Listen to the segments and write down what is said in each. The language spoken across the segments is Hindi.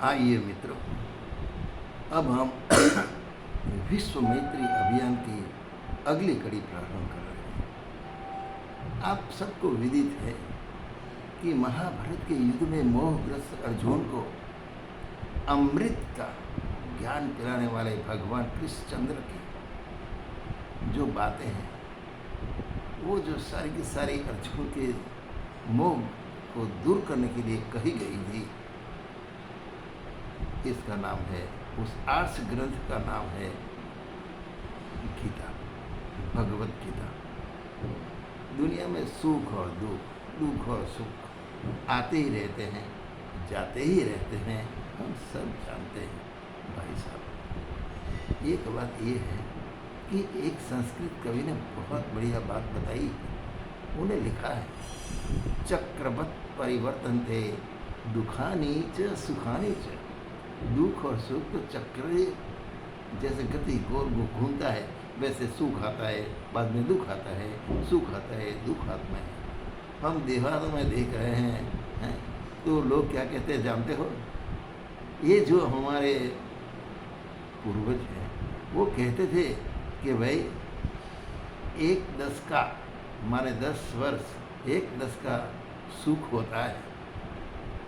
आइए मित्रों, अब हम विश्व मैत्री अभियान की अगली कड़ी प्रारंभ कर रहे हैं। आप सबको विदित है कि महाभारत के युद्ध में मोहग्रस्त अर्जुन को अमृत का ज्ञान पिलाने वाले भगवान कृष्णचंद्र की जो बातें हैं, वो जो सारी की सारी अर्जुन के मोह को दूर करने के लिए कही गई थी, इसका नाम है, उस आर्ष ग्रंथ का नाम है गीता, भगवत गीता। दुनिया में सुख और दुख, दुख और सुख आते ही रहते हैं, जाते ही रहते हैं, हम सब जानते हैं। भाई साहब, एक बात ये है कि एक संस्कृत कवि ने बहुत बढ़िया बात बताई है। उन्हें लिखा है, चक्रवत परिवर्तन्ते दुखानी च सुखानी च। दुख और सुख तो चक्र जैसे गति गोल घूमता है, वैसे सुख आता है, बाद में दुख आता है, सुख आता है, दुख आता है। हम देहातों में देख रहे हैं, तो लोग क्या कहते हैं जानते हो? ये जो हमारे पूर्वज हैं, वो कहते थे कि भाई 1/10 का माने 10 वर्ष 1/10 का सुख होता है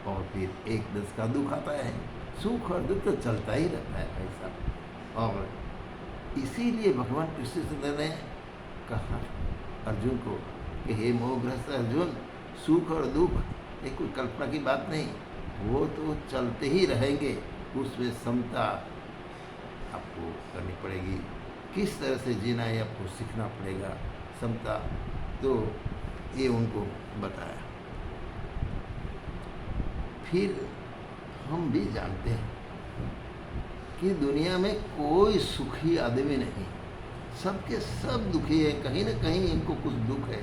और फिर 1/10 का दुख आता है। सुख और दुख तो चलता ही रहता है भाई साहब। और इसीलिए भगवान कृष्णचंद्र ने कहा अर्जुन को कि हे मोहग्रस्त अर्जुन, सुख और दुख एक कोई कल्पना की बात नहीं, वो तो चलते ही रहेंगे। उसमें समता आपको करनी पड़ेगी। किस तरह से जीना है आपको सीखना पड़ेगा, समता। तो ये उनको बताया। फिर हम भी जानते हैं कि दुनिया में कोई सुखी आदमी नहीं, सबके सब दुखी है, कहीं ना कहीं इनको कुछ दुख है।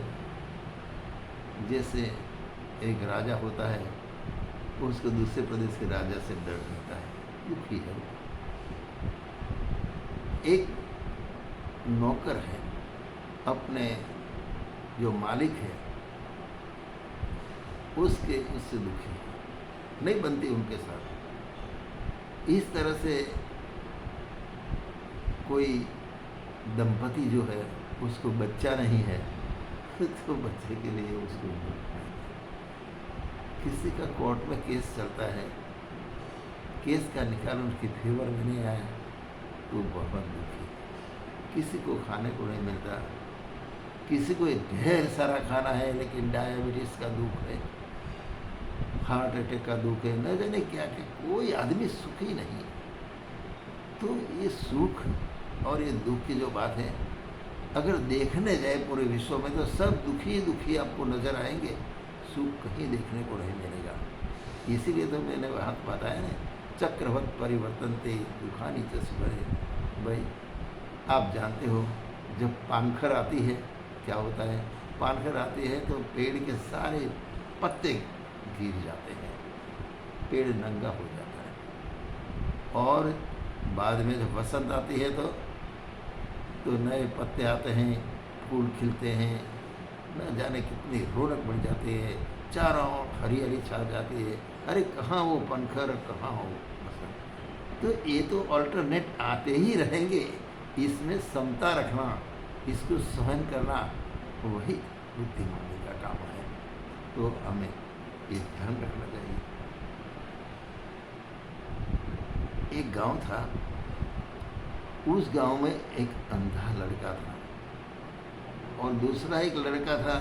जैसे एक राजा होता है, उसको दूसरे प्रदेश के राजा से डर रहता है, दुखी है। एक नौकर है, अपने जो मालिक है उससे दुखी है, नहीं बनती उनके साथ। इस तरह से कोई दंपति जो है, उसको बच्चा नहीं है, तो बच्चे के लिए उसको किसी का कोर्ट में केस चलता है, केस का निकाल उनके फेवर में नहीं आया तो बहुत दुखी। किसी को खाने को नहीं मिलता, किसी को ढेर सारा खाना है लेकिन डायबिटीज का दुख है, हार्ट अटैक का दुख है, न जाने क्या क्या, कोई आदमी सुखी नहीं। तो ये सुख और ये दुख की जो बात है, अगर देखने जाए पूरे विश्व में तो सब दुखी दुखी आपको नजर आएंगे, सुख कहीं देखने को नहीं मिलेगा। इसीलिए तो मैंने बात बताया ना, चक्रवत परिवर्तन्ते दुखानी च सुखरे। भाई आप जानते हो, जब पानखर आती है क्या होता है? पानखर आती है तो पेड़ के सारे पत्ते गिर जाते हैं, पेड़ नंगा हो जाता है। और बाद में जब बसंत आती है तो नए पत्ते आते हैं, फूल खिलते हैं, न जाने कितनी रौनक बढ़ जाती है, चारों ओर हरियाली छा जाती है। अरे कहाँ वो पनखर, कहाँ हो बसंत। तो ये तो अल्टरनेट आते ही रहेंगे। इसमें समता रखना, इसको सहन करना, वही बुद्धिमानी का काम है। तो हमें ये ध्यान रखना चाहिए। एक गांव था, उस गांव में एक अंधा लड़का था और दूसरा एक लड़का था,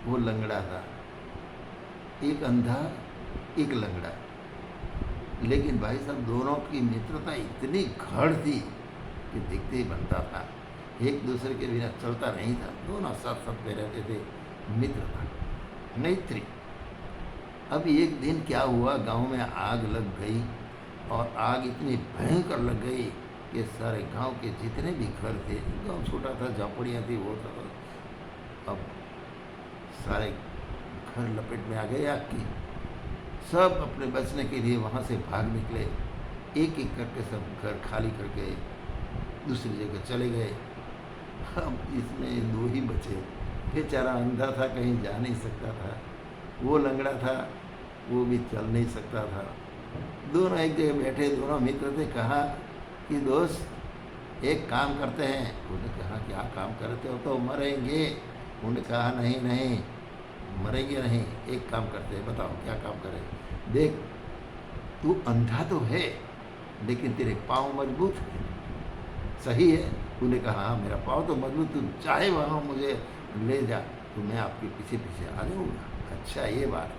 वो लंगड़ा था। एक अंधा एक लंगड़ा, लेकिन भाई साहब दोनों की मित्रता इतनी गाढ़ थी कि दिखते ही बनता था, एक दूसरे के बिना चलता नहीं था, दोनों साथ साथ में रहते थे, मित्रता, मैत्री। अब एक दिन क्या हुआ, गांव में आग लग गई और आग इतनी भयंकर लग गई कि सारे गांव के जितने भी घर थे, गांव छोटा था, झोपड़ियाँ थी, वो था, अब सारे घर लपेट में आ गए आग की। सब अपने बचने के लिए वहाँ से भाग निकले, एक एक करके सब घर खाली करके दूसरी जगह चले गए। अब इसमें दो ही बचे, बेचारा अंधा था, कहीं जा नहीं सकता था, वो लंगड़ा था, वो भी चल नहीं सकता था। दोनों एक जगह बैठे, दोनों मित्र थे। कहा कि दोस्त एक काम करते हैं। उन्होंने कहा क्या काम करते हो? तो मरेंगे। उन्होंने कहा नहीं नहीं, मरेंगे नहीं, एक काम करते हैं, बताओ क्या काम करें? देख, तू अंधा तो है लेकिन तेरे पाँव मजबूत है, सही है? उन्होंने कहा हाँ, मेरा पाँव तो मजबूत, तू चाहे वहाँ मुझे ले जा तो मैं आपके पीछे पीछे आ जाऊँगा। अच्छा, ये बात है।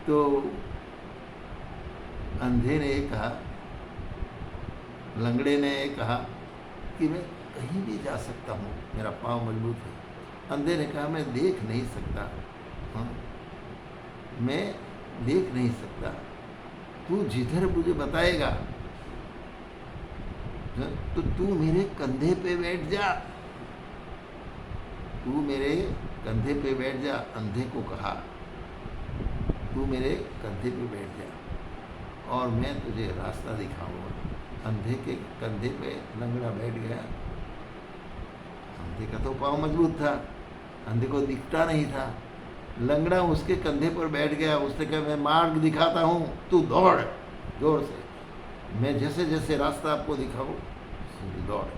तो अंधे ने कहा, लंगड़े ने कहा कि मैं कहीं भी जा सकता हूँ, मेरा पाँव मजबूत है। अंधे ने कहा मैं देख नहीं सकता। हाँ, मैं देख नहीं सकता, तू जिधर मुझे बताएगा तो तू मेरे कंधे पे बैठ जा, तू मेरे कंधे पे बैठ जा। अंधे को कहा तू मेरे कंधे पे बैठ जा और मैं तुझे रास्ता दिखाऊंगा। अंधे के कंधे पे लंगड़ा बैठ गया। अंधे का तो पाँव मजबूत था, अंधे को दिखता नहीं था। लंगड़ा उसके कंधे पर बैठ गया। उसने कहा मैं मार्ग दिखाता हूँ, तू दौड़ जोर से, मैं जैसे जैसे रास्ता आपको दिखाऊँ दौड़।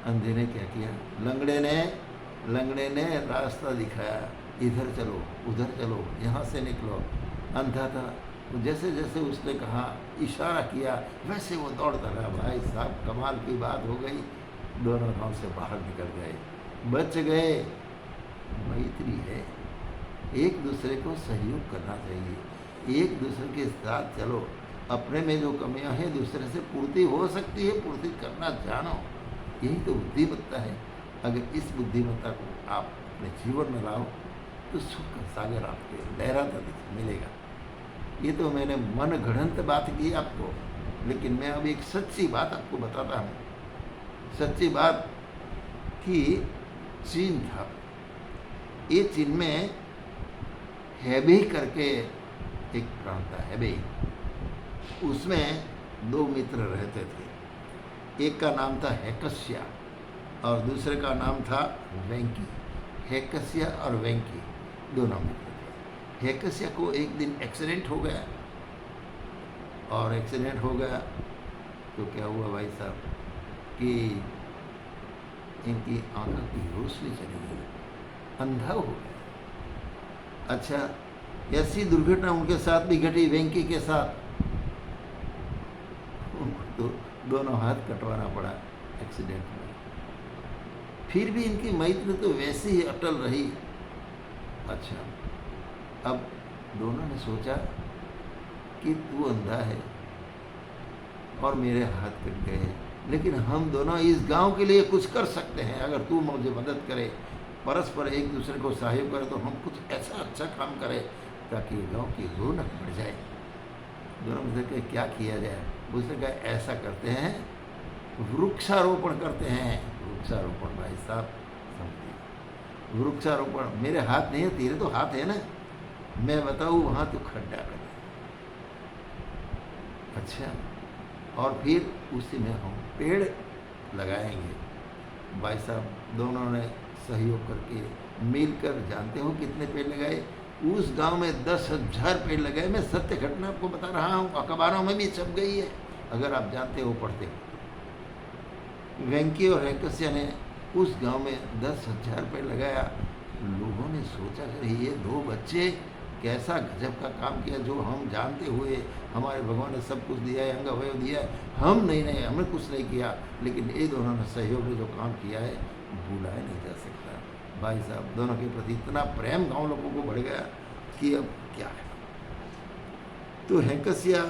अंधे ने क्या किया? लंगड़े ने रास्ता दिखाया, इधर चलो, उधर चलो, यहाँ से निकलो। अंधा था, जैसे जैसे उसने कहा, इशारा किया, वैसे वो दौड़ता रहा। भाई साहब, कमाल की बात हो गई। दोनों गांव से बाहर निकल गए, बच गए। मैत्री है, एक दूसरे को सहयोग करना चाहिए, एक दूसरे के साथ चलो। अपने में जो कमियां हैं दूसरे से पूर्ति हो सकती है, पूर्ति करना जानो, यही तो बुद्धिमत्ता है। अगर इस बुद्धिमत्ता को आप अपने जीवन में लाओ तो सुख का सागर आपको लहराता मिलेगा। ये तो मैंने मन गढ़ंत बात की आपको, लेकिन मैं अब एक सच्ची बात आपको बताता हूँ। सच्ची बात कि चीन था, ये चीन में हेबेई करके एक प्रांत था, हेबेई। उसमें दो मित्र रहते थे, एक का नाम था हेकस्या और दूसरे का नाम था वेंकी। हेकस्या और वेंकी दोनों मित्र थे। हेकस्या को एक दिन एक्सीडेंट हो गया, और एक्सीडेंट हो गया तो क्या हुआ भाई साहब कि इनकी आंखों की रोशनी चली गई, अंधा हो गया। अच्छा, ऐसी दुर्घटना उनके साथ भी घटी, वेंकी के साथ। उनको तो दोनों हाथ कटवाना पड़ा एक्सीडेंट में। फिर भी इनकी मैत्री तो वैसी ही अटल रही। अच्छा, अब दोनों ने सोचा कि तू अंधा है और मेरे हाथ कट गए, लेकिन हम दोनों इस गांव के लिए कुछ कर सकते हैं। अगर तू मुझे मदद करे, परस्पर एक दूसरे को सहयोग करे, तो हम कुछ ऐसा अच्छा काम करें ताकि गांव की रौनक बढ़ जाए। दोनों में से क्या किया जाए? उसने कहा ऐसा करते हैं, वृक्षारोपण करते हैं। वृक्षारोपण भाई साहब समझिए, वृक्षारोपण। मेरे हाथ नहीं है, तेरे तो हाथ है ना, मैं बताऊँ वहाँ तो खड्डा कर। अच्छा, और फिर उसी में हम पेड़ लगाएंगे। भाई साहब दोनों ने सहयोग करके मिलकर, जानते हो कितने पेड़ लगाए? उस गांव में 10,000 पेड़ लगाए। मैं सत्य घटना आपको बता रहा हूँ, अखबारों में भी छप गई है, अगर आप जानते हो, पढ़ते हो। वेंकी और हेकस्या ने उस गांव में 10,000 पेड़ लगाया। लोगों ने सोचा कि ये दो बच्चे कैसा गजब का काम किया, जो हम जानते हुए हमारे भगवान ने सब कुछ दिया है, अंग अवयव दिया है, हम नहीं, हमने कुछ नहीं किया, लेकिन ये दोनों ने सहयोग में जो काम किया है भुलाया नहीं जा सकता। भाई साहब दोनों के प्रति इतना प्रेम गांव लोगों को बढ़ गया कि अब क्या है। तो हेकस्या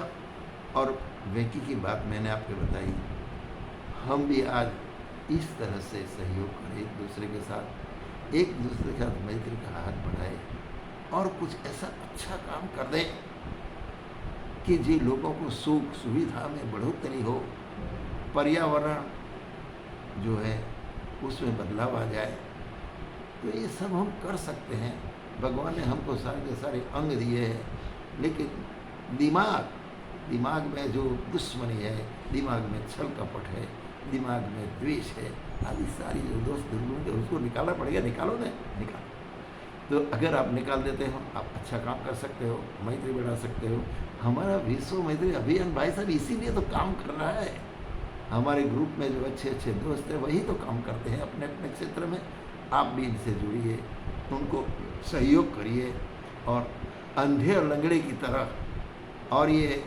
और वेंकी की बात मैंने आपको बताई। हम भी आज इस तरह से सहयोग करें, एक दूसरे के साथ मैत्री का हाथ बढ़ाए और कुछ ऐसा अच्छा काम कर दें कि जी लोगों को सुख सुविधा में बढ़ोतरी हो, पर्यावरण जो है उसमें बदलाव आ जाए। तो ये सब हम कर सकते हैं। भगवान ने हमको सारे के सारे अंग दिए हैं, लेकिन दिमाग में जो दुश्मनी है, दिमाग में छल कपट है, दिमाग में द्वेष है, आदि सारी जो दोस्त दुर्गुण है उसको निकालना पड़ेगा। निकालो ना, निकालो। तो अगर आप निकाल देते हो, आप अच्छा काम कर सकते हो, मैत्री बढ़ा सकते हो। हमारा विश्व मैत्री अभियान भाई साहब इसीलिए तो काम कर रहा है। हमारे ग्रुप में जो अच्छे अच्छे दोस्त हैं वही तो काम करते हैं अपने अपने क्षेत्र में। आप भी इनसे जुड़िए, उनको सहयोग करिए, और अंधे और लंगड़े की तरह और ये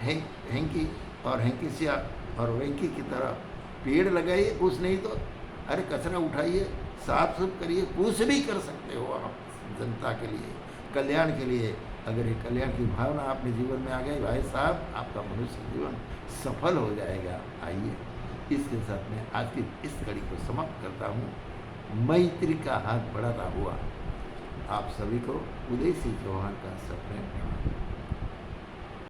हैंकी और हैंकीसिया और वेंकी की तरह पेड़ लगाइए, कुछ नहीं तो अरे कचरा उठाइए, साफ सुफ करिए, कुछ भी कर सकते हो आप जनता के लिए, कल्याण के लिए। अगर ये कल्याण की भावना अपने जीवन में आ गई भाई साहब, आपका मनुष्य जीवन सफल हो जाएगा। आइए, इसके साथ में आज की इस कड़ी को समाप्त करता हूँ। मैत्री का हाथ बढ़ाता हुआ आप सभी को उदय सिंह चौहान का सप्रेम प्रणाम।